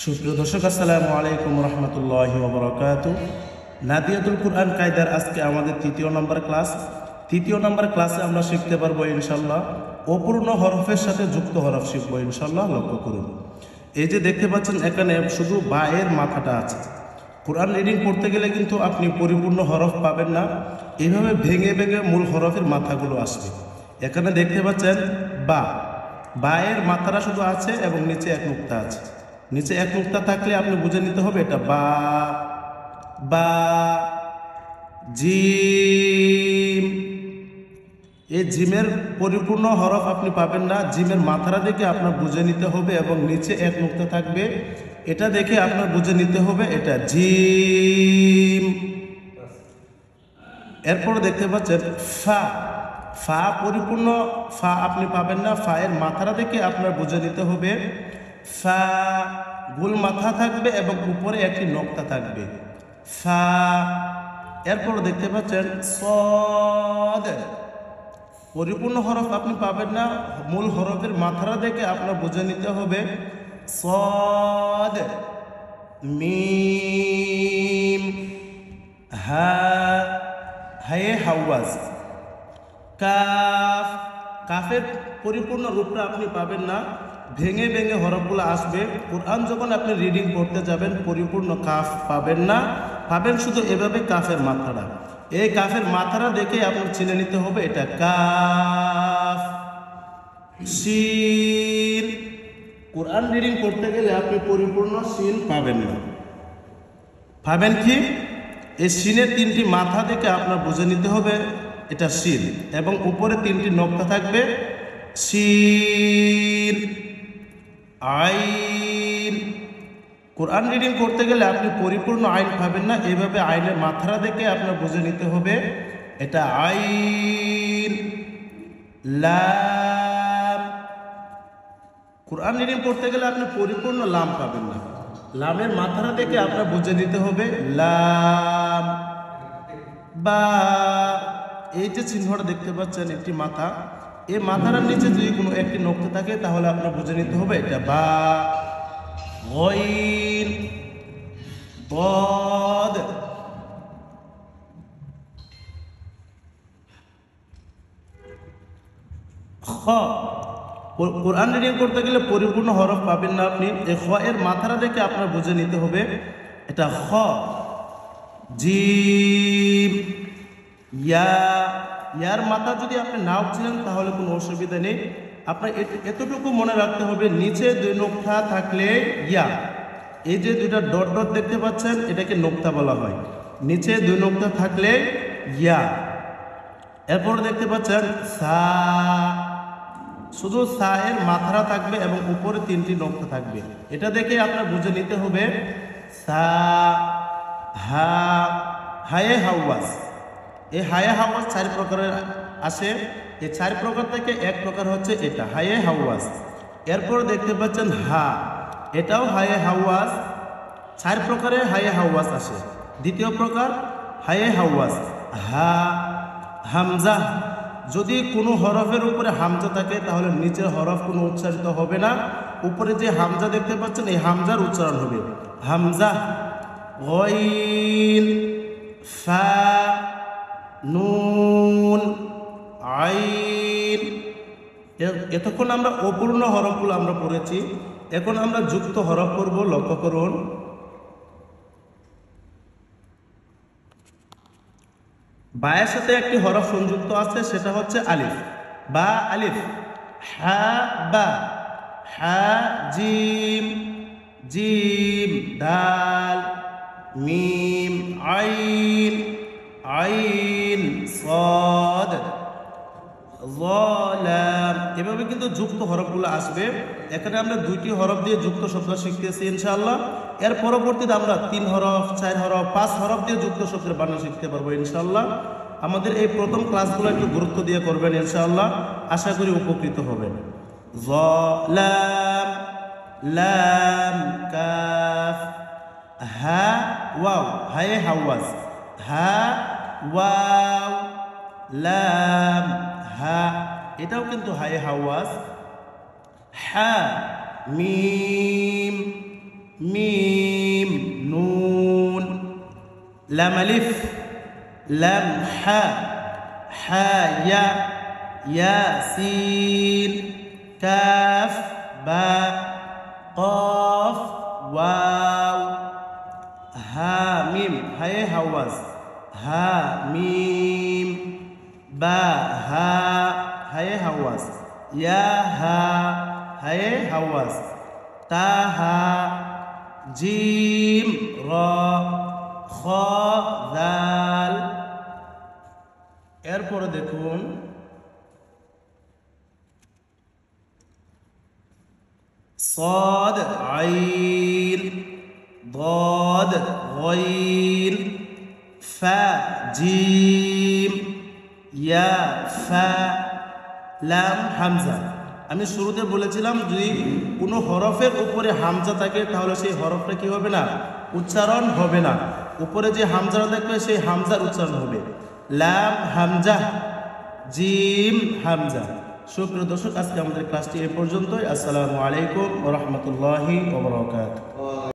সুপ্রিয় দর্শক, আসসালামু আলাইকুম রহমতুল্লাহি ওয়া বারাকাতুহু। নাদিয়াতুল কুরআন কায়দার আজকে আমাদের তৃতীয় নম্বর ক্লাস। তৃতীয় নম্বর ক্লাসে আমরা শিখতে পারবো ইনশাল্লাহ অপূর্ণ হরফের সাথে যুক্ত হরফ শিখবো ইনশাল্লাহ। লক্ষ্য করুন, এই যে দেখতে পাচ্ছেন এখানে শুধু বায়ের মাথাটা আছে। কোরআন রিডিং করতে গেলে কিন্তু আপনি পরিপূর্ণ হরফ পাবেন না, এইভাবে ভেঙে ভেঙে মূল হরফের মাথাগুলো আসবে। এখানে দেখতে পাচ্ছেন বায়ের মাথাটা শুধু আছে এবং নিচে এক নুক্তা আছে। নিচে এক নুক্তা থাকলে আপনি বুঝে নিতে হবে এটা বা জিম। এই জিমের পরিপূর্ণ হরফ আপনি পাবেন না, জিমের মাথাটা দেখে আপনার বুঝে নিতে হবে এবং নিচে এক নুক্তা থাকবে, এটা দেখে আপনার বুঝে নিতে হবে এটা জিম। এরপর দেখতে পাচ্ছেন ফা পরিপূর্ণ ফা আপনি পাবেন না, ফায়ের মাথাটা দেখে আপনার বুঝে নিতে হবে ফা। গোল মাথা থাকবে এবং উপরে একটি নক্তা থাকবে ফা। এরপর দেখতে পাচ্ছেন সদ, পরিপূর্ণ হরফ আপনি পাবেন না, মূল হরফের মাথাটা দেখে আপনার বুঝে নিতে হবে সদ। মিম হায়ে হাওয়াজ। কাফের পরিপূর্ণ রূপটা আপনি পাবেন না, ভেঙে ভেঙে হরফগুলো আসবে। কোরআন যখন আপনি রিডিং করতে যাবেন পরিপূর্ণ কাফ পাবেন না, পাবেন শুধু এভাবে কাফের মাথাটা। এই কাফের মাথাটা দেখে আপনার চিনে নিতে হবে এটা কাফ। শিন, কোরআন রিডিং করতে গেলে আপনি পরিপূর্ণ শিন পাবেন না, পাবেন কি এই শিনের তিনটি মাথা দেখে আপনার বুঝে নিতে হবে এটা শিন এবং উপরে তিনটি নক্তা থাকবে শিন। আইন, কোরআন রিডিং করতে গেলে আপনি পরিপূর্ণ আইন পাবেন না, এইভাবে আইনের মাথাটা দেখে আপনার বুঝে নিতে হবে এটা আইন। লাম, কোরআন রিডিং করতে গেলে আপনি পরিপূর্ণ লাম পাবেন না, লামের মাথাটা দেখে আপনার বুঝে নিতে হবে লাম। বা, এই যে চিহ্নটা দেখতে পাচ্ছেন একটি মাথা, এই মাথার নিচে যদি কোনো একটি নক্তা থাকে তাহলে আপনার বুঝে নিতে হবে এটা বা। গইন বদ, খ, কোরআন রিডিং করতে গেলে পরিপূর্ণ হরফ পাবেন না আপনি, এই খ এর মাথাটা দেখে আপনার বুঝে নিতে হবে এটা খ। জিম ইয়ার মাথা যদি আপনি নাও চিনেন তাহলে কোনো অসুবিধা নেই, আপনার এতটুকু মনে রাখতে হবে নিচে দুই নোক্তা থাকলে ইয়া। এই যে দুইটা ডট ডট দেখতে পাচ্ছেন এটাকে নোক্তা বলা হয়, নিচে দুই নোক্তা থাকলে ইয়া। এরপর দেখতে পাচ্ছেন সা, শুধু সা এর মাথাটা থাকবে এবং উপরে তিনটি নোক্তা থাকবে, এটা দেখে আপনার বুঝে নিতে হবে সা। হায়ে হাওয়াজ, এই হায়ে হাওয়াজ 4 প্রকারের আসে, এই 4 প্রকার থেকে এক প্রকার হচ্ছে এটা হায়ে হাওয়াজ। এরপর দেখতে পাচ্ছেন এটাও হায়ে হাওয়াজ, 4 প্রকারের হায়ে হাওয়াজ আসে। দ্বিতীয় প্রকার হায়ে হাওয়াজ হামজা, যদি কোনো হরফের উপরে হামজা থাকে তাহলে নিচের হরফ কোনো উচ্চারিত হবে না, উপরে যে হামজা দেখতে পাচ্ছেন এই হামজার উচ্চারণ হবে হামজা। গইন ফা নুন আইন। এতক্ষণ আমরা অপূর্ণ হরফগুলো আমরা পড়েছি, এখন আমরা যুক্ত হরফ করব। লক্ষ্য করুন, বায়ের সাথে একটি হরফ সংযুক্ত আছে, সেটা হচ্ছে আলিফ বা আলিফ। হা বা, হা জিম, জিম দাল, মিম আইন, আইন সদ, লাম। এভাবে কিন্তু যুক্ত হরফগুলো আসবে। এখানে আমরা 2টি হরফ দিয়ে যুক্ত শব্দ শিখতেছি ইনশাআল্লাহ। এর পরবর্তীতে আমরা 3 হরফ, 4 হরফ, 5 হরফ দিয়ে যুক্ত শব্দের বানান শিখতে পারবো ইনশাআল্লাহ। আমাদের এই প্রথম ক্লাসগুলো একটু গুরুত্ব দিয়ে করবেন ইনশাআল্লাহ, আশা করি উপকৃত হবেন। লাম লাম কাফ হা ওয়াও, হায়ে হাওয়াজ ওয়াও লাম এটাও কিন্তু হায়ে হাওয়াজ। হা মিম লাম আলিফ, লাম হা, হা ইয়া, ইয়া সিন, কাফ বা, কফ ওয়াও, হা মিম, হায়ে হাওয়াজ, হা মিম, বা হা, হায়ে হাওয়াজ, ইয়া হা, হায়ে হাওয়াজ, তা হা, জিম র, খ দাল। এরপরে দেখুন صاد عين ضاد غين فا جيم ইয়া ফা লাম হামজা। আমি শুরুতে বলেছিলাম যদি কোনো হরফের উপরে হামজা থাকে তাহলে সেই হরফটা কি হবে না, উচ্চারণ হবে না। উপরে যে হামজাটা থাকবে সেই হামজার উচ্চারণ হবে। লাম হামজা, জিম হামজা। সুপ্রিয় দর্শক, আজকে আমাদের ক্লাসটি এ পর্যন্তই। আসসালামু আলাইকুম ওয়া রাহমাতুল্লাহি ওয়া বারাকাতুহু।